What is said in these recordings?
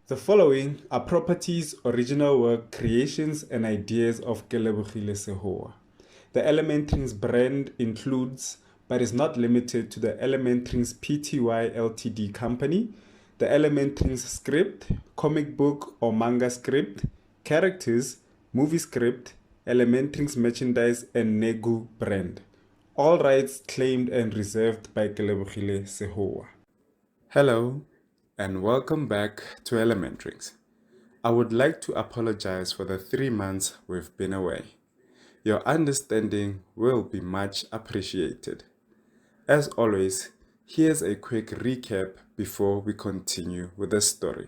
The following are properties, original work, creations, and ideas of Kelebogile Sehoa. The ElementRings brand includes, but is not limited to, the ElementRings Pty Ltd company, the ElementRings script, comic book or manga script, characters, movie script, ElementRings merchandise, and Negu brand. All rights claimed and reserved by Kelebogile Sehoa. Hello, and welcome back to ElementRings. I would like to apologize for the 3 months we've been away. Your understanding will be much appreciated. As always, here's a quick recap before we continue with the story.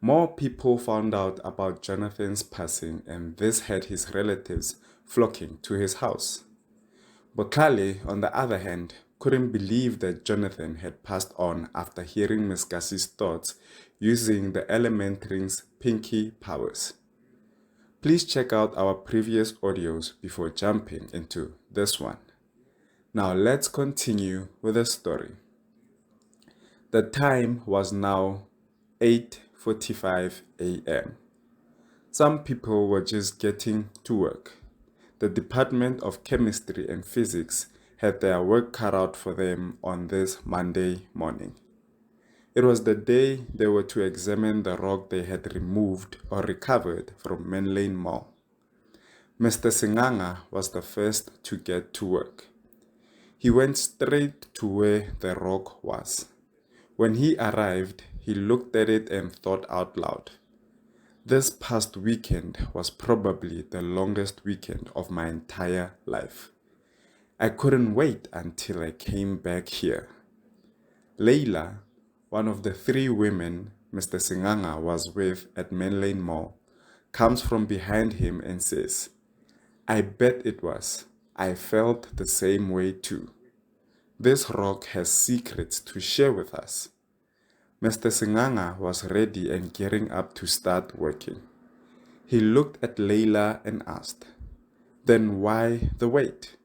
More people found out about Jonathan's passing, and this had his relatives flocking to his house. Botlale, on the other hand, couldn't believe that Jonathan had passed on after hearing Miss Cassie's thoughts using the ElementRings Pinky powers. Please check out our previous audios before jumping into this one. Now let's continue with the story. The time was now 8:45 a.m. Some people were just getting to work. The Department of Chemistry and Physics had their work cut out for them on this Monday morning. It was the day they were to examine the rock they had removed or recovered from Main Lane Mall. Mr. Singanga was the first to get to work. He went straight to where the rock was. When he arrived, he looked at it and thought out loud. This past weekend was probably the longest weekend of my entire life. I couldn't wait until I came back here. Layla, one of the 3 women Mr. Singanga was with at Main Lane Mall, comes from behind him and says, "I bet it was. I felt the same way too. This rock has secrets to share with us." Mr. Singanga was ready and gearing up to start working. He looked at Layla and asked, "Then why the wait?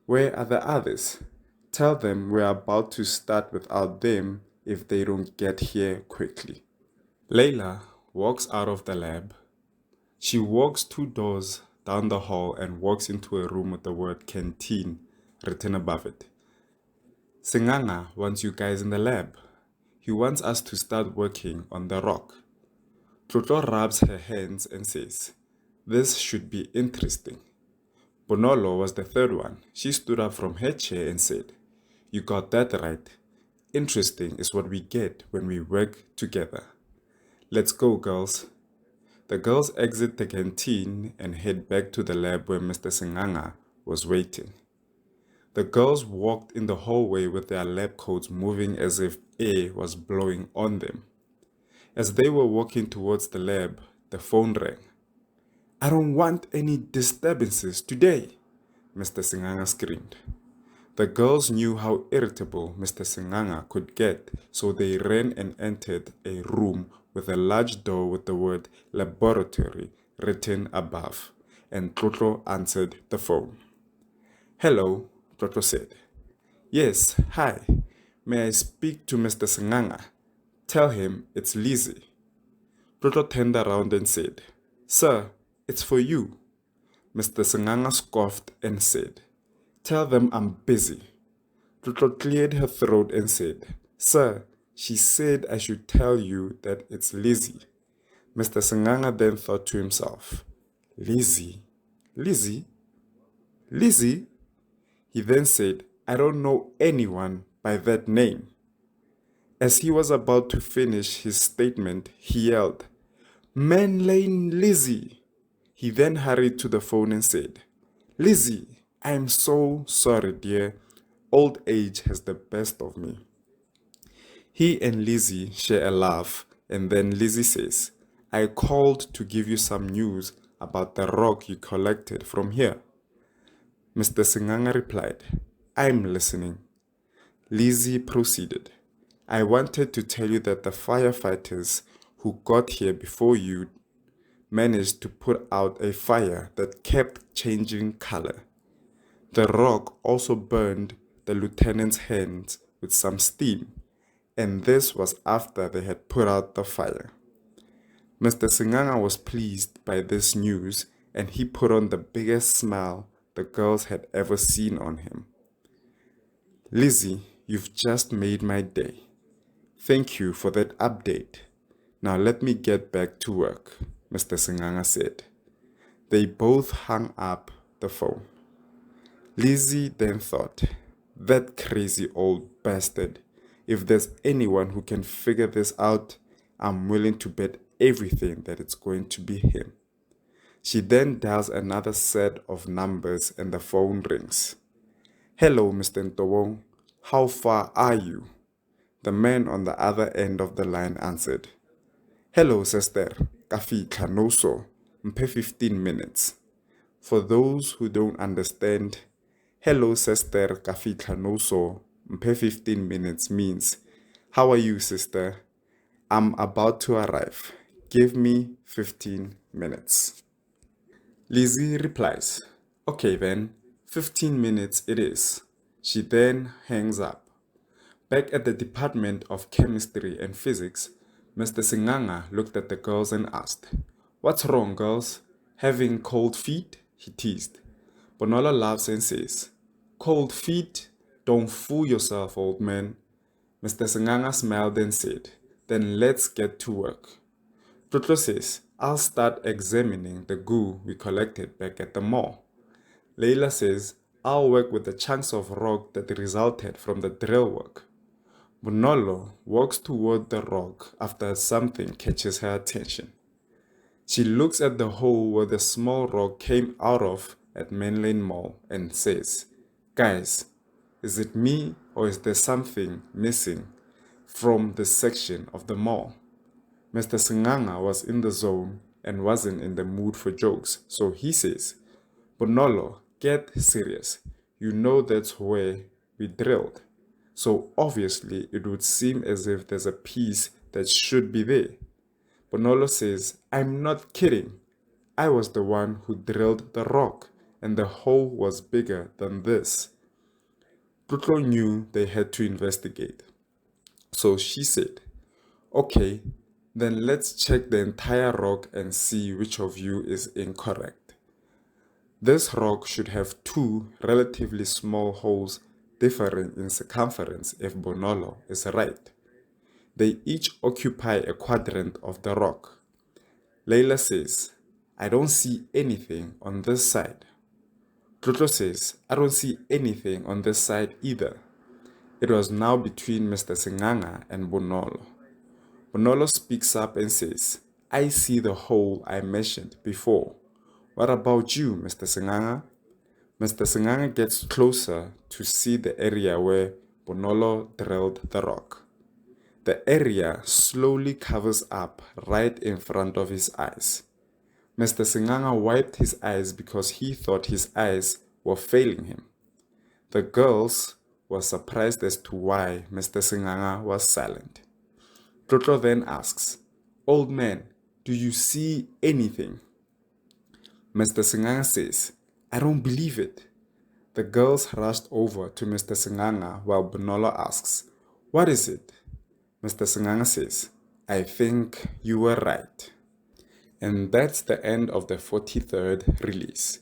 Where are the others? Tell them we're about to start without them if they don't get here quickly." Layla walks out of the lab. She walks 2 doors down the hall and walks into a room with the word canteen written above it. "Singanga wants you guys in the lab. He wants us to start working on the rock." Tlotlo rubs her hands and says, "This should be interesting." Bonolo was the 3rd one. She stood up from her chair and said, "You got that right. Interesting is what we get when we work together. Let's go, girls." The girls exit the canteen and head back to the lab where Mr. Singanga was waiting. The girls walked in the hallway with their lab coats moving as if air was blowing on them. As they were walking towards the lab, the phone rang. "I don't want any disturbances today," Mr. Singanga screamed. The girls knew how irritable Mr. Singanga could get, so they ran and entered a room with a large door with the word laboratory written above, and Tlotlo answered the phone. "Hello," Tlotlo said. "Yes, hi. May I speak to Mr. Singanga? Tell him it's Lizzie." Tlotlo turned around and said, "Sir, it's for you." Mr. Singanga scoffed and said, "Tell them I'm busy." Tlotlo cleared her throat and said, "Sir, she said I should tell you that it's Lizzie." Mr. Singanga then thought to himself, "Lizzie? Lizzie? Lizzie?" He then said, "I don't know anyone by that name." As he was about to finish his statement, he yelled, "Man Lane Lizzie!" He then hurried to the phone and said, "Lizzie, I am so sorry, dear. Old age has the best of me." He and Lizzie share a laugh, and then Lizzie says, "I called to give you some news about the rock you collected from here." Mr. Singanga replied, "I'm listening." Lizzie proceeded, "I wanted to tell you that the firefighters who got here before you managed to put out a fire that kept changing color. The rock also burned the lieutenant's hands with some steam, and this was after they had put out the fire. Mr. Singanga was pleased by this news, and he put on the biggest smile the girls had ever seen on him. Lizzie, you've just made my day. Thank you for that update. Now let me get back to work, Mr. Singanga said. They both hung up the phone. Lizzie then thought, that crazy old bastard. If there's anyone who can figure this out, I'm willing to bet everything that it's going to be him. She then dials another set of numbers and the phone rings. Hello, Mr. Ntobong. How far are you? The man on the other end of the line answered. Hello, sister. Kafika no so. Mpe 15 minutes. For those who don't understand, hello, sister. Kafika no so. Mpe 15 minutes means, how are you, sister? I'm about to arrive. Give me 15 minutes. Lizzie replies, okay then, 15 minutes it is. She then hangs up. Back at the Department of Chemistry and Physics, Mr. Singanga looked at the girls and asked, what's wrong, girls? Having cold feet? He teased. Bonolo laughs and says, cold feet? Don't fool yourself, old man. Mr. Singanga smiled and said, then let's get to work. Tlotlo says, I'll start examining the goo we collected back at the mall. Leila says, I'll work with the chunks of rock that resulted from the drill work. Bonolo walks toward the rock after something catches her attention. She looks at the hole where the small rock came out of at Mainland Mall and says, guys, is it me or is there something missing from this section of the mall? Mr. Singanga was in the zone and wasn't in the mood for jokes, so he says, Bonolo, get serious. You know that's where we drilled. So obviously it would seem as if there's a piece that should be there. Bonolo says, I'm not kidding. I was the one who drilled the rock, and the hole was bigger than this. Pluto knew they had to investigate. So she said, okay, then let's check the entire rock and see which of you is incorrect. This rock should have two relatively small holes differing in circumference if Bonolo is right. They each occupy a quadrant of the rock. Leila says, I don't see anything on this side. Tlotlo says, I don't see anything on this side either. It was now between Mr. Singanga and Bonolo. Bonolo speaks up and says, I see the hole I mentioned before. What about you, Mr. Singanga? Mr. Singanga gets closer to see the area where Bonolo drilled the rock. The area slowly covers up right in front of his eyes. Mr. Singanga wiped his eyes because he thought his eyes were failing him. The girls were surprised as to why Mr. Singanga was silent. Tlotlo then asks, old man, do you see anything? Mr. Singanga says, I don't believe it. The girls rushed over to Mr. Singanga while Bonolo asks, what is it? Mr. Singanga says, I think you were right. And that's the end of the 43rd release.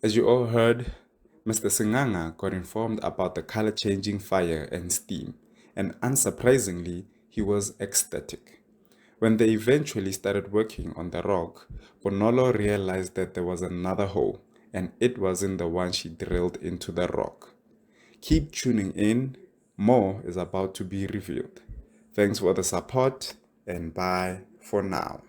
As you all heard, Mr. Singanga got informed about the color-changing fire and steam, and unsurprisingly, he was ecstatic. When they eventually started working on the rock, Bonolo realized that there was another hole, and it wasn't the one she drilled into the rock. Keep tuning in, more is about to be revealed. Thanks for the support, and bye for now.